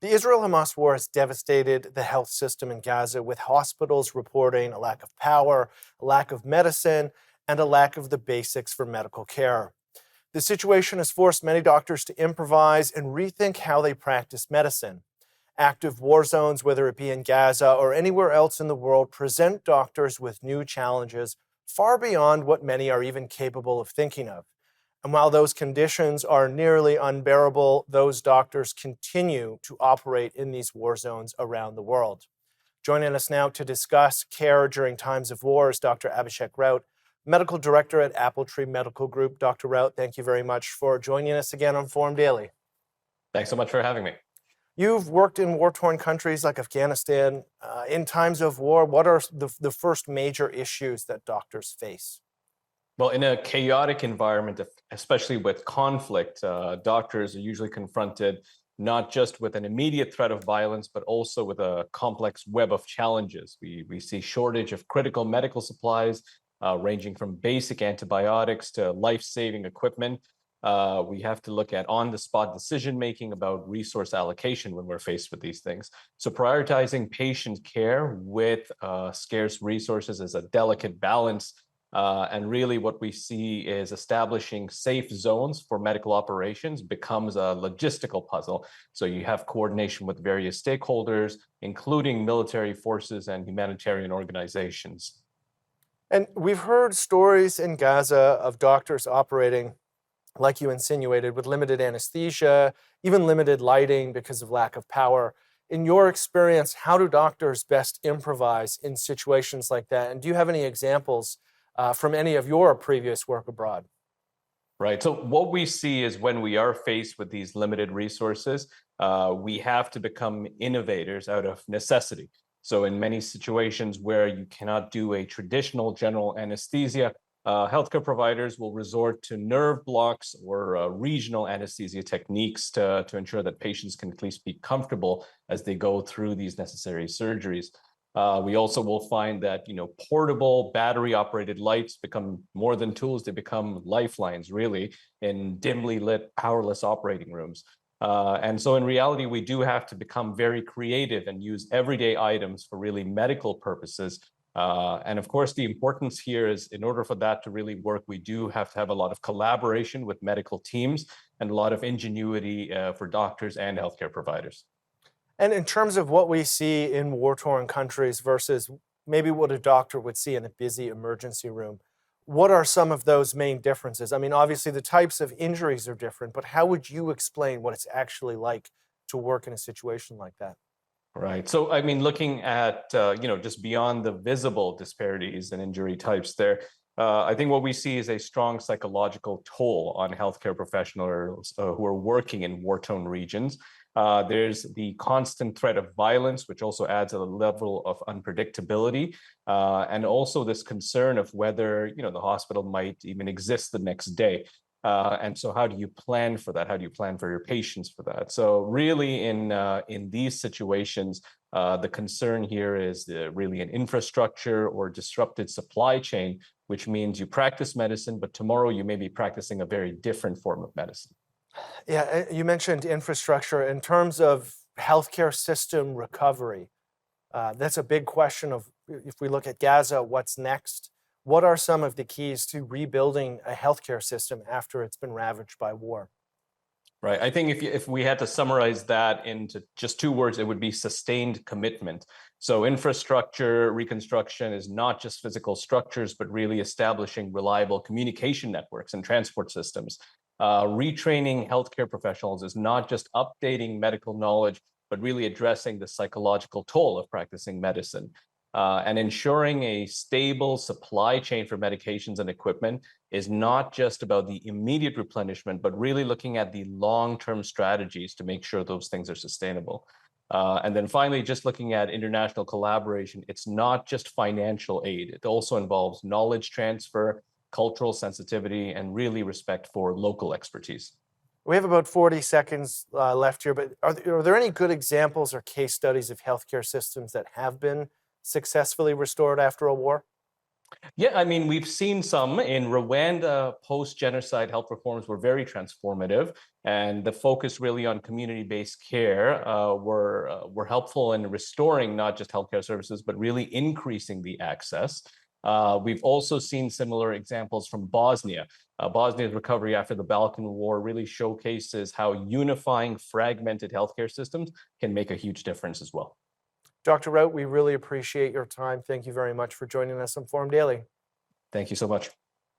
The Israel-Hamas war has devastated the health system in Gaza, with hospitals reporting a lack of power, a lack of medicine, and a lack of the basics for medical care. The situation has forced many doctors to improvise and rethink how they practice medicine. Active war zones, whether it be in Gaza or anywhere else in the world, present doctors with new challenges far beyond what many are even capable of thinking of. And while those conditions are nearly unbearable, those doctors continue to operate in these war zones around the world. Joining us now to discuss care during times of war is Dr. Abhishek Raut, Medical Director at Appletree Medical Group. Dr. Raut, thank you very much for joining us again on Forum Daily. Thanks so much for having me. You've worked in war-torn countries like Afghanistan. In times of war, what are the first major issues that doctors face? Well, in a chaotic environment, especially with conflict, doctors are usually confronted not just with an immediate threat of violence, but also with a complex web of challenges. We see shortage of critical medical supplies, ranging from basic antibiotics to life-saving equipment. We have to look at on-the-spot decision-making about resource allocation when we're faced with these things. So prioritizing patient care with scarce resources is a delicate balance. And really what we see is establishing safe zones for medical operations becomes a logistical puzzle. So you have coordination with various stakeholders, including military forces and humanitarian organizations. And we've heard stories in Gaza of doctors operating, like you insinuated, with limited anesthesia, even limited lighting because of lack of power. In your experience, how do doctors best improvise in situations like that? And do you have any examples from any of your previous work abroad? Right. So what we see is when we are faced with these limited resources, we have to become innovators out of necessity. So in many situations where you cannot do a traditional general anesthesia, healthcare providers will resort to nerve blocks or regional anesthesia techniques to ensure that patients can at least be comfortable as they go through these necessary surgeries. We also will find that, portable battery-operated lights become more than tools. They become lifelines, really, in dimly lit, powerless operating rooms. And so in reality, we do have to become very creative and use everyday items for really medical purposes. And of course, the importance here is in order for that to really work, we do have to have a lot of collaboration with medical teams and a lot of ingenuity for doctors and healthcare providers. And in terms of what we see in war-torn countries versus maybe what a doctor would see in a busy emergency room, what are some of those main differences? I mean, obviously the types of injuries are different, but how would you explain what it's actually like to work in a situation like that? Right. So, I mean, looking at, just beyond the visible disparities and injury types there, I think what we see is a strong psychological toll on healthcare professionals who are working in war-torn regions. There's the constant threat of violence, which also adds a level of unpredictability, and also this concern of whether, the hospital might even exist the next day. And so how do you plan for that? How do you plan for your patients for that? So really in these situations, the concern here is really an infrastructure or disrupted supply chain, which means you practice medicine, but tomorrow you may be practicing a very different form of medicine. Yeah, you mentioned infrastructure. In terms of healthcare system recovery, that's a big question of, if we look at Gaza, what's next? What are some of the keys to rebuilding a healthcare system after it's been ravaged by war? Right. I think if we had to summarize that into just two words, it would be sustained commitment. So infrastructure reconstruction is not just physical structures, but really establishing reliable communication networks and transport systems. Retraining healthcare professionals is not just updating medical knowledge, but really addressing the psychological toll of practicing medicine. And ensuring a stable supply chain for medications and equipment is not just about the immediate replenishment, but really looking at the long-term strategies to make sure those things are sustainable. And then finally, just looking at international collaboration, it's not just financial aid. It also involves knowledge transfer, cultural sensitivity, and really respect for local expertise. We have about 40 seconds left here, but are there any good examples or case studies of healthcare systems that have been successfully restored after a war? Yeah, I mean, we've seen some in Rwanda. Post-genocide health reforms were very transformative, and the focus really on community-based care were helpful in restoring not just healthcare services, but really increasing the access. We've also seen similar examples from Bosnia. Bosnia's recovery after the Balkan War really showcases how unifying fragmented healthcare systems can make a huge difference as well. Dr. Raut, we really appreciate your time. Thank you very much for joining us on Forum Daily. Thank you so much.